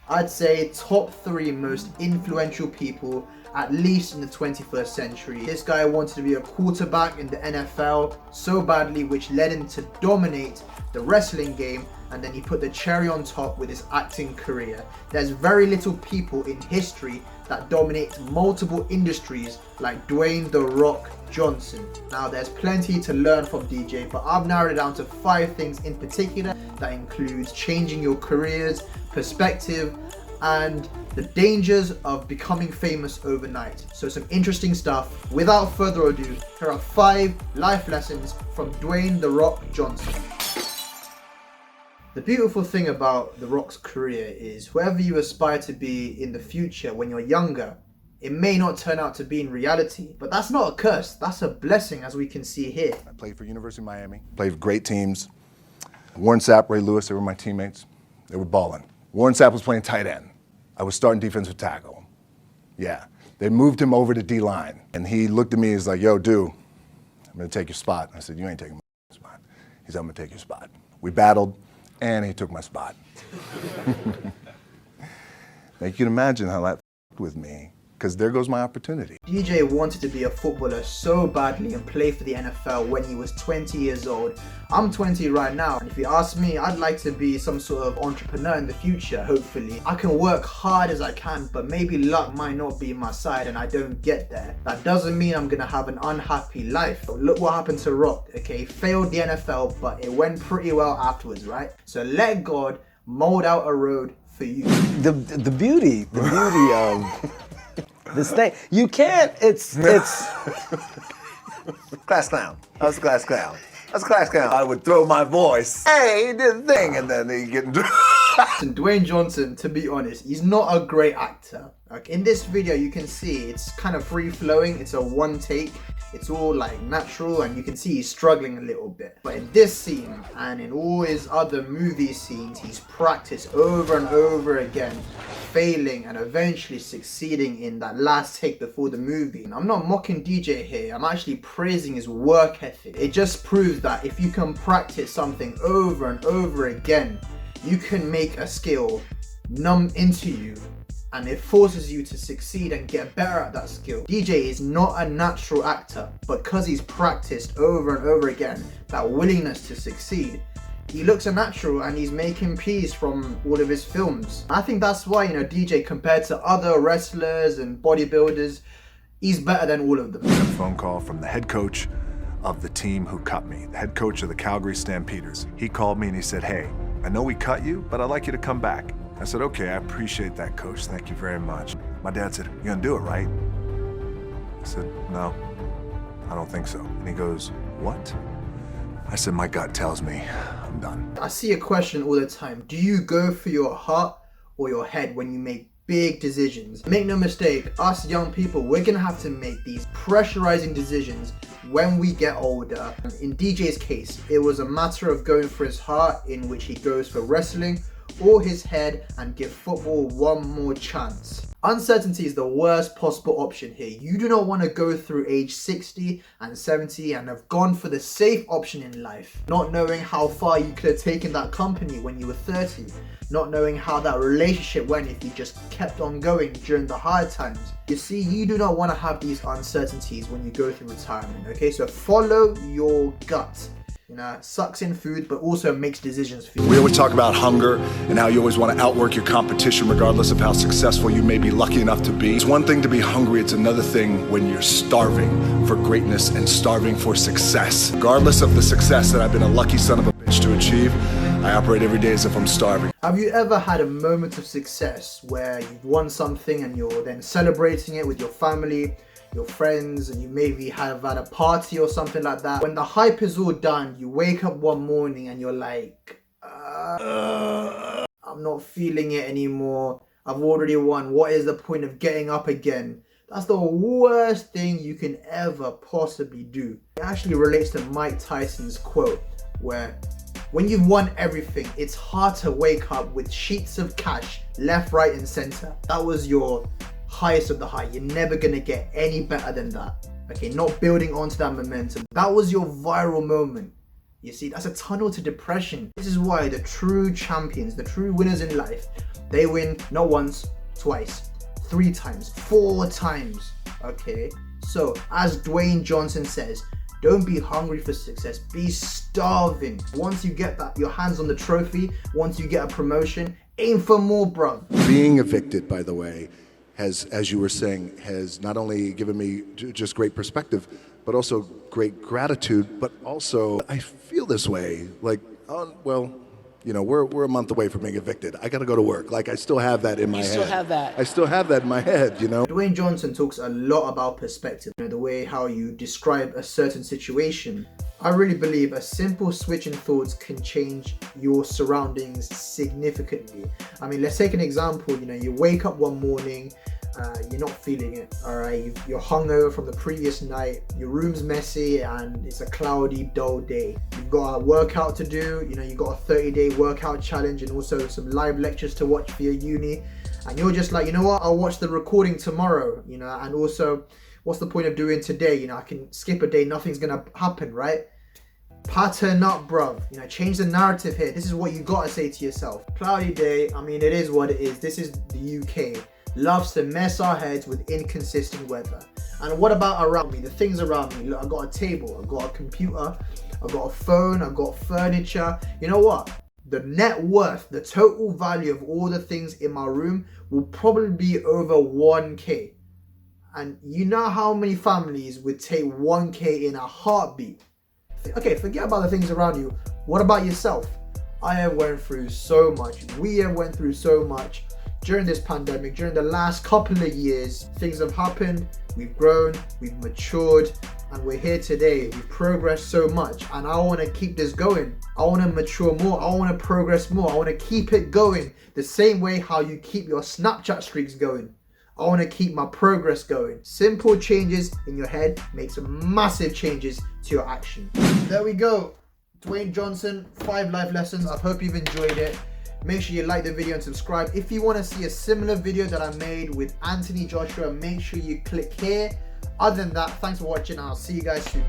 I'd say top 3 most influential people, at least in the 21st century. This guy wanted to be a quarterback in the NFL so badly, which led him to dominate the wrestling game, and then he put the cherry on top with his acting career. There's very little people in history that dominate multiple industries like Dwayne The Rock Johnson. Now there's plenty to learn from DJ, but I've narrowed it down to 5 things in particular that includes changing your careers, perspective, and the dangers of becoming famous overnight. So some interesting stuff. Without further ado, here are 5 life lessons from Dwayne The Rock Johnson. The beautiful thing about The Rock's career is whoever you aspire to be in the future when you're younger, it may not turn out to be in reality, but that's not a curse, that's a blessing, as we can see here. I played for University of Miami, played for great teams. Warren Sapp, Ray Lewis, they were my teammates. They were balling. Warren Sapp was playing tight end. I was starting defensive tackle. Yeah, they moved him over to D-line, and he looked at me, he's like, yo, dude, I'm gonna take your spot. I said, you ain't taking my spot. He said, I'm gonna take your spot. We battled, and he took my spot. Now you can imagine how that f***ed with me, because there goes my opportunity. DJ wanted to be a footballer so badly and play for the NFL when he was 20 years old. I'm 20 right now, and if you ask me, I'd like to be some sort of entrepreneur in the future, hopefully. I can work hard as I can, but maybe luck might not be my side and I don't get there. That doesn't mean I'm gonna have an unhappy life. Look what happened to Rock, okay? Failed the NFL, but it went pretty well afterwards, right? So let God mold out a road for you. The beauty of this thing, you can't, it's class clown. I was a class clown. I would throw my voice, hey, he did the thing, and then he get into Dwayne Johnson, to be honest, he's not a great actor. Like in this video, you can see it's kind of free flowing. It's a one take. It's all like natural, and you can see he's struggling a little bit. But in this scene and in all his other movie scenes, he's practiced over and over again, failing and eventually succeeding in that last take before the movie. And I'm not mocking DJ here, I'm actually praising his work ethic. It just proves that if you can practice something over and over again, you can make a skill numb into you, and it forces you to succeed and get better at that skill. DJ is not a natural actor, but because he's practiced over and over again, that willingness to succeed, he looks a natural and he's making peas from all of his films. I think that's why, DJ, compared to other wrestlers and bodybuilders, he's better than all of them. I got a phone call from the head coach of the team who cut me, the head coach of the Calgary Stampeders. He called me and he said, hey, I know we cut you, but I'd like you to come back. I said, okay, I appreciate that, coach. Thank you very much. My dad said, you're gonna do it, right? I said, no, I don't think so. And he goes, what? I said, my gut tells me I'm done. I see a question all the time. Do you go for your heart or your head when you make big decisions? Make no mistake, us young people, we're gonna have to make these pressurizing decisions when we get older. In DJ's case, it was a matter of going for his heart, in which he goes for wrestling, or his head and give football one more chance. Uncertainty is the worst possible option here. You do not want to go through age 60 and 70 and have gone for the safe option in life, not knowing how far you could have taken that company when you were 30, not knowing how that relationship went if you just kept on going during the hard times. You see, you do not want to have these uncertainties when you go through retirement, okay? So follow your gut. Sucks in food, but also makes decisions for you. We always talk about hunger and how you always want to outwork your competition regardless of how successful you may be lucky enough to be. It's one thing to be hungry, it's another thing when you're starving for greatness and starving for success. Regardless of the success that I've been a lucky son of a bitch to achieve, I operate every day as if I'm starving. Have you ever had a moment of success where you've won something and you're then celebrating it with your family, your friends, and you maybe have had a party or something like that? When the hype is all done, you wake up one morning and you're like, I'm not feeling it anymore. I've already won. What is the point of getting up again? That's the worst thing you can ever possibly do. It actually relates to Mike Tyson's quote, where when you've won everything, it's hard to wake up with sheets of cash left, right, and center. That was your highest of the high. You're never gonna get any better than that. Okay, not building onto that momentum. That was your viral moment. You see, that's a tunnel to depression. This is why the true champions, the true winners in life, they win not once, twice, 3 times, 4 times, okay? So, as Dwayne Johnson says, don't be hungry for success, be starving. Once you get that, your hands on the trophy, once you get a promotion, aim for more, bruv. Being evicted, by the way, has, as you were saying, has not only given me just great perspective, but also great gratitude, but also I feel this way, like, oh, well, you know, we're a month away from being evicted. I gotta go to work. Like, I still have that in my head. You still have that. I still have that in my head, you know? Dwayne Johnson talks a lot about perspective, you know, the way how you describe a certain situation. I really believe a simple switch in thoughts can change your surroundings significantly. I mean, let's take an example. You know, you wake up one morning, you're not feeling it, all right? You're hungover from the previous night, your room's messy, and it's a cloudy, dull day. You've got a workout to do, you know, you've got a 30-day workout challenge and also some live lectures to watch for your uni. And you're just like, you know what, I'll watch the recording tomorrow, you know, and also, what's the point of doing today? You know, I can skip a day, nothing's gonna happen, right? Pattern up, bruv. You know, change the narrative here. This is what you gotta say to yourself. Cloudy day, I mean, it is what it is. This is the UK. Loves to mess our heads with inconsistent weather. And what about around me? The things around me. Look, I've got a table, I've got a computer, I've got a phone, I've got furniture. You know what? The net worth, the total value of all the things in my room will probably be over 1K. And you know how many families would take 1K in a heartbeat? Okay, forget about the things around you. What about yourself? I have went through so much. We have went through so much during this pandemic, during the last couple of years. Things have happened, we've grown, we've matured, and we're here today. We've progressed so much, and I want to keep this going. I want to mature more, I want to progress more, I want to keep it going the same way how you keep your Snapchat streaks going. I want to keep my progress going. Simple changes in your head makes massive changes to your action. There we go. Dwayne Johnson, 5 life lessons. I hope you've enjoyed it. Make sure you like the video and subscribe. If you want to see a similar video that I made with Anthony Joshua, make sure you click here. Other than that, thanks for watching and I'll see you guys soon.